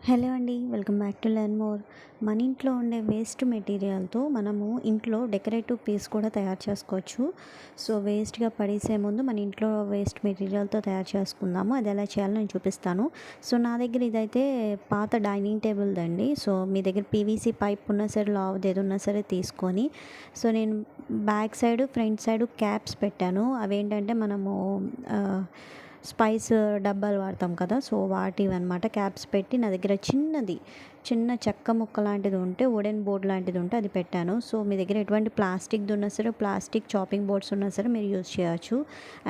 Hello అండి, welcome back to learn more. మన ఇంట్లో ఉండే వేస్ట్ మెటీరియల్తో మనము ఇంట్లో డెకరేటివ్ పీస్ కూడా తయారు చేసుకోవచ్చు. సో వేస్ట్గా పడేసే ముందు మన ఇంట్లో వేస్ట్ మెటీరియల్తో తయారు చేసుకుందాము. అది ఎలా చేయాలో నేను చూపిస్తాను. సో నా దగ్గర ఇదైతే పాత డైనింగ్ టేబుల్ అండి. సో మీ దగ్గర పీవీసీ పైప్ ఉన్నా సరే, లావుది ఏది ఉన్నా సరే తీసుకొని, సో నేను back side front side caps పెట్టాను. అవేంటంటే మనము స్పైస్ డబ్బాలు వాడతాం కదా, సో వాటివి అనమాట. క్యాప్స్ పెట్టి నా దగ్గర చిన్న చెక్క ముక్క లాంటిది ఉంటే, వుడెన్ బోర్డ్ లాంటిది ఉంటే అది పెట్టాను. సో మీ దగ్గర ఎటువంటి ప్లాస్టిక్ది ఉన్నా సరే, ప్లాస్టిక్ చాపింగ్ బోర్డ్స్ ఉన్నా సరే మీరు యూజ్ చేయొచ్చు.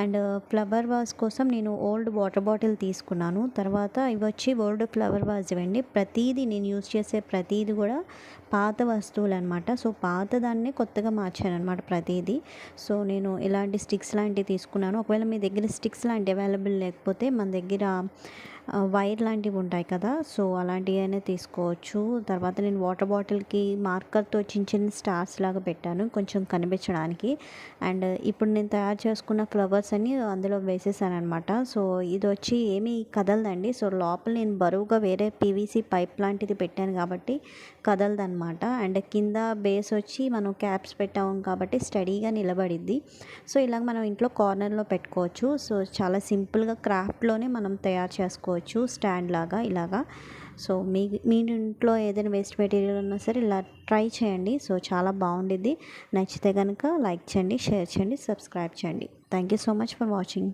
అండ్ ఫ్లవర్ వాజ్ కోసం నేను ఓల్డ్ వాటర్ బాటిల్ తీసుకున్నాను. తర్వాత ఇవి వచ్చి ఓల్డ్ ఫ్లవర్ వాజ్ ఇవ్వండి. ప్రతిదీ నేను యూజ్ చేసే ప్రతిదీ కూడా పాత వస్తువులు అనమాట. సో పాతదాన్ని కొత్తగా మార్చాను అనమాట ప్రతిదీ. సో నేను ఇలాంటి స్టిక్స్ లాంటివి తీసుకున్నాను. ఒకవేళ మీ దగ్గర స్టిక్స్ లాంటివి అవైలబుల్ లేకపోతే మన దగ్గర వైర్ లాంటివి ఉంటాయి కదా, సో అలాంటివి అయినా తీసుకోవచ్చు. తర్వాత నేను వాటర్ బాటిల్కి మార్కర్తో చిన్న చిన్న స్టార్స్ లాగా పెట్టాను, కొంచెం కనిపించడానికి. అండ్ ఇప్పుడు నేను తయారు చేసుకున్న ఫ్లవర్స్ అన్ని అందులో వేసేసాను అనమాట. సో ఇది వచ్చి ఏమీ కదలదండి. సో లోపల నేను బరువుగా వేరే పీవీసీ పైప్ లాంటిది పెట్టాను కాబట్టి కదలదనమాట. అండ్ కింద బేస్ వచ్చి మనం క్యాప్స్ పెట్టాము కాబట్టి స్టడీగా నిలబడిద్ది. సో ఇలాగ మనం ఇంట్లో కార్నర్లో పెట్టుకోవచ్చు. సో చాలా సింపుల్గా క్రాఫ్ట్లోనే మనం తయారు చేసుకోవచ్చు స్టాండ్ లాగా ఇలాగా. సో మీ ఇంట్లో ఏదైనా వేస్ట్ మెటీరియల్ ఉన్నా సరే ఇలా ట్రై చేయండి. సో చాలా బాగుండిద్ది. నచ్చితే కనుక లైక్ చేయండి, షేర్ చేయండి, సబ్స్క్రైబ్ చేయండి. Thank you so much for watching.